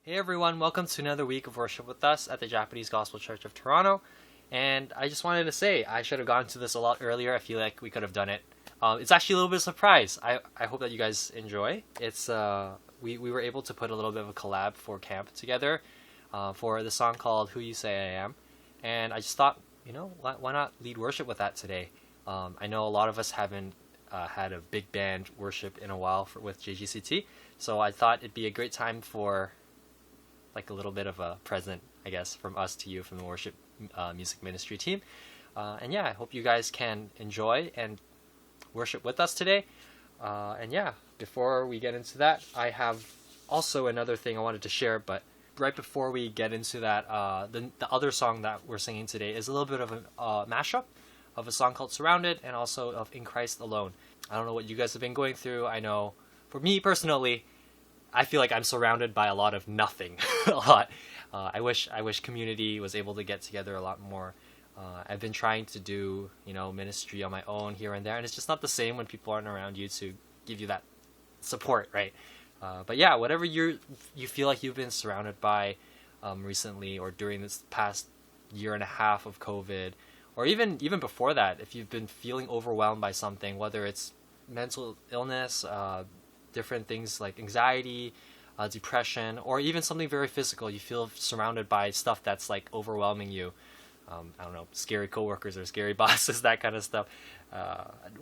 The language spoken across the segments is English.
Hey everyone, welcome to another week of worship with us at the Japanese Gospel Church of Toronto. And I just wanted to say, I should have gotten to this a lot earlier. I feel like we could have done it. It's actually a little bit of a surprise. I hope that you guys enjoy. It's we were able to put a little bit of a collab for camp together for the song called Who You Say I Am. And I just thought, why not lead worship with that today? I know a lot of us haven't had a big band worship in a while with JGCT. So I thought it'd be a great time for like a little bit of a present, I guess, from us to you from the worship music ministry team. And yeah, I hope you guys can enjoy and worship with us today. And yeah, before we get into that, I have also another thing I wanted to share, but right before we get into that, the other song that we're singing today is a little bit of a mashup of a song called Surrounded and also of In Christ Alone. I don't know what you guys have been going through. I know for me personally, I feel like I'm surrounded by a lot of nothing. a lot. I wish community was able to get together a lot more. I've been trying to do ministry on my own here and there, and it's just not the same when people aren't around you to give you that support, right? But yeah, whatever you feel like you've been surrounded by recently or during this past year and a half of COVID, or even before that, if you've been feeling overwhelmed by something, whether it's mental illness, different things like anxiety, depression, or even something very physical. You feel surrounded by stuff that's like overwhelming you. I don't know, scary coworkers or scary bosses, that kind of stuff.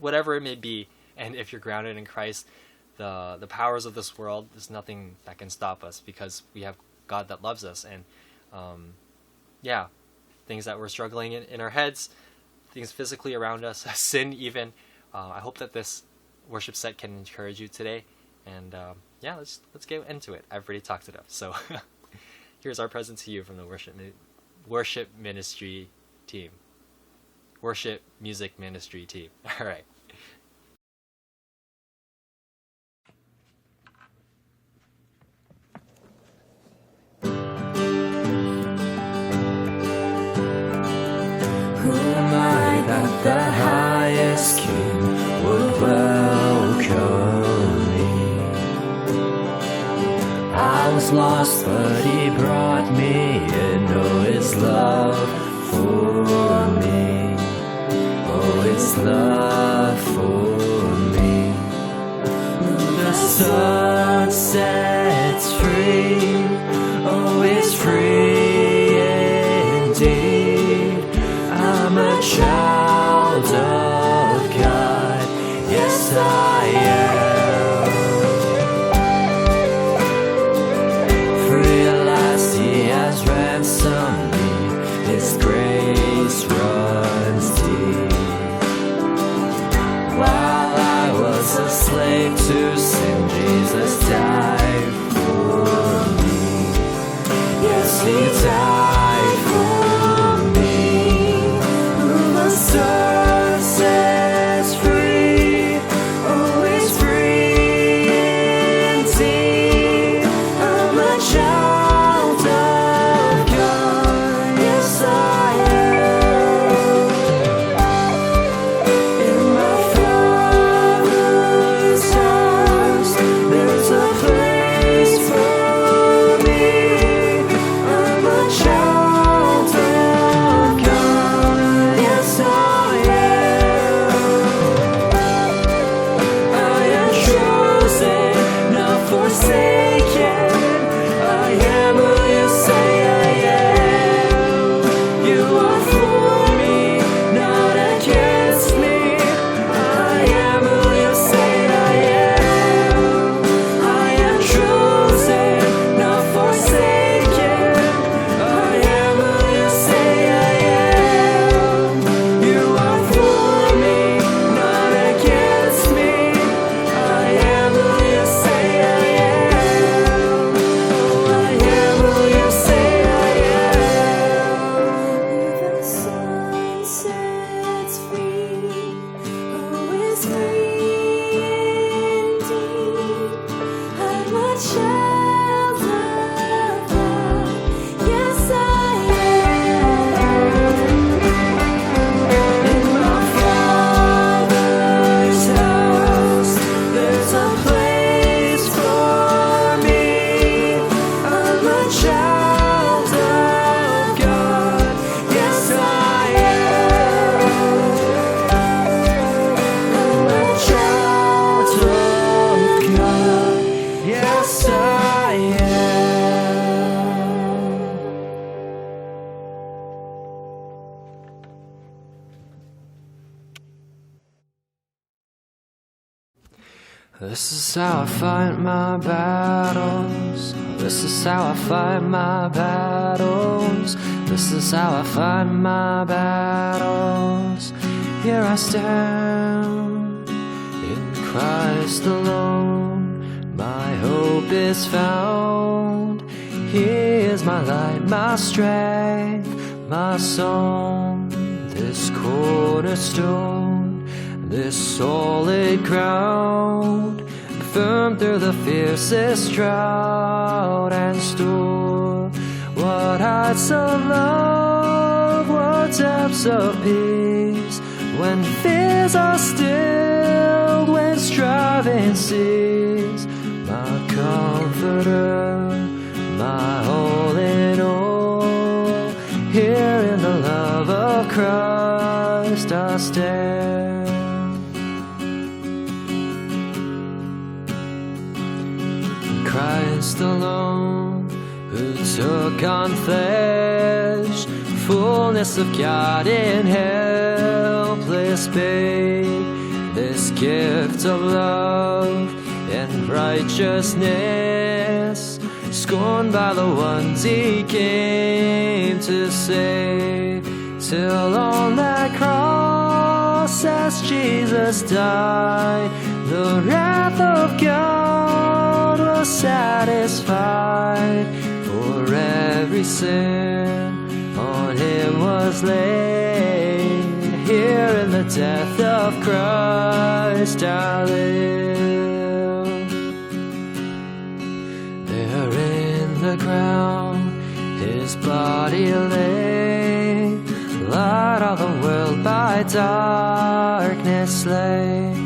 Whatever it may be, and if you're grounded in Christ, the powers of this world, there's nothing that can stop us because we have God that loves us. And things that we're struggling in our heads, things physically around us, sin even. I hope that this worship set can encourage you today. And let's get into it. I've already talked enough. So here's our present to you from the worship ministry team. Worship music ministry team. All right. Who am I that the highest King would welcome me? I was lost, but He brought me in. Oh, His love for me. Oh, His love for me. The sun sets free. Oh, it's free indeed. I'm a child of God. Yes, I am. Free at last, He has ransomed me. His grace runs deep. While I was a slave to sin, Jesus died for me. Yes, He died for me. The sun sets free. Oh, it's free indeed. I'm a child of God. Yes, I am. In my Father's house, there's a place for me. I'm a child of God. Yes, I am. I am chosen, not forsaken. I am who you say I am. You are for me, not against me. I am who you say I am. I am chosen, not forsaken. I am who you say I am. You are for me, not against me. I am who you say I am. Oh, I am who you say I am. The sun sets free. Oh, it's free indeed. I'm a child of God. Yes, I am. In my Father's house, there's a place for me. I'm a This is how I fight my battles. This is how I fight my battles. This is how I fight my battles. Here I stand in Christ alone. My hope is found. He is my light, my strength, my song. This cornerstone, this solid ground, firm through the fiercest drought and storm. What heights of love, what depths of peace, when fears are stilled, when striving cease. My comforter, my all in all, here in the love of Christ I stand. Christ alone, who took on flesh, fullness of God in helpless babe. This gift of love and righteousness, scorned by the ones he came to save. Till on that cross, as Jesus died, the wrath of God was satisfied. For every sin on him was laid. Here in the death of Christ I live. There in the ground his body lay, light of the world by darkness slain.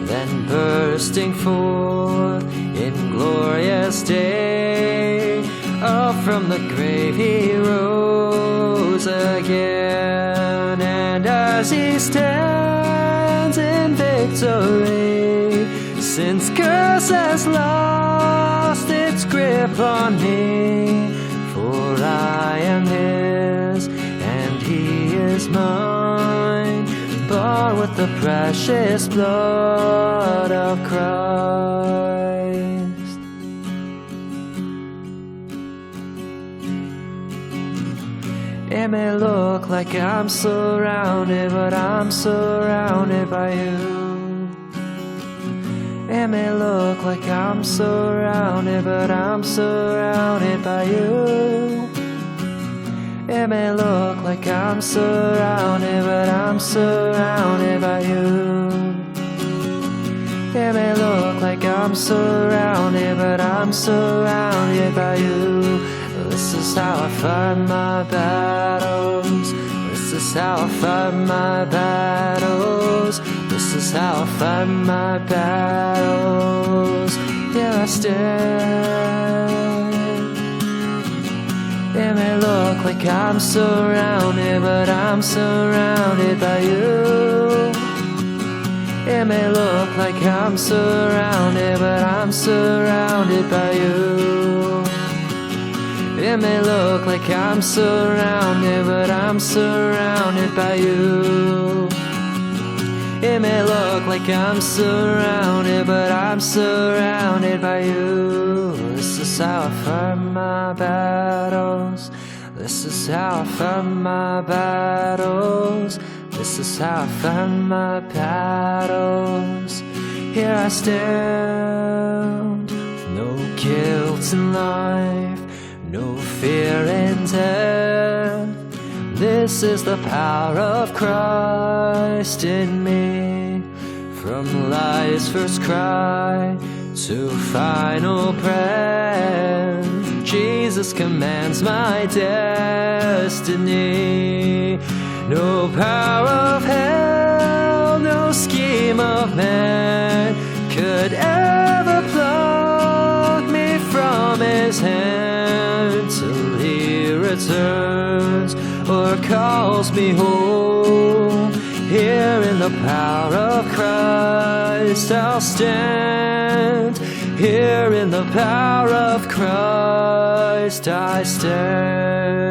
Then bursting forth in glorious day, up from the grave he rose again. And as he stands in victory, sin's curse has lost its grip on me. For I am his and he is mine, bought with the precious blood of Christ. It may look like I'm surrounded, but I'm surrounded by you. It may look like I'm surrounded, but I'm surrounded by you. It may look like I'm surrounded, but I'm surrounded by you. It may look like I'm surrounded, but I'm surrounded by you. This is how I fight my battles. This is how I fight my battles. This is how I fight my battles. Here I stand. It may look like I'm surrounded, but I'm surrounded by you. It may look like I'm surrounded, but I'm surrounded by you. It may look like I'm surrounded, but I'm surrounded by you. It may look like I'm surrounded, but I'm surrounded by you. This is how I fight my battles. This is how I fight my battles. This is how I fight my battles. Here I stand, no guilt in life, no fear in death. This is the power of Christ in me. From life's first cry to final breath, Jesus commands my destiny. No power of hell, no scheme of man could ever pluck me from his hand till he returns or calls me home. Here in the power of Christ I'll stand. Here in the power of Christ I stand.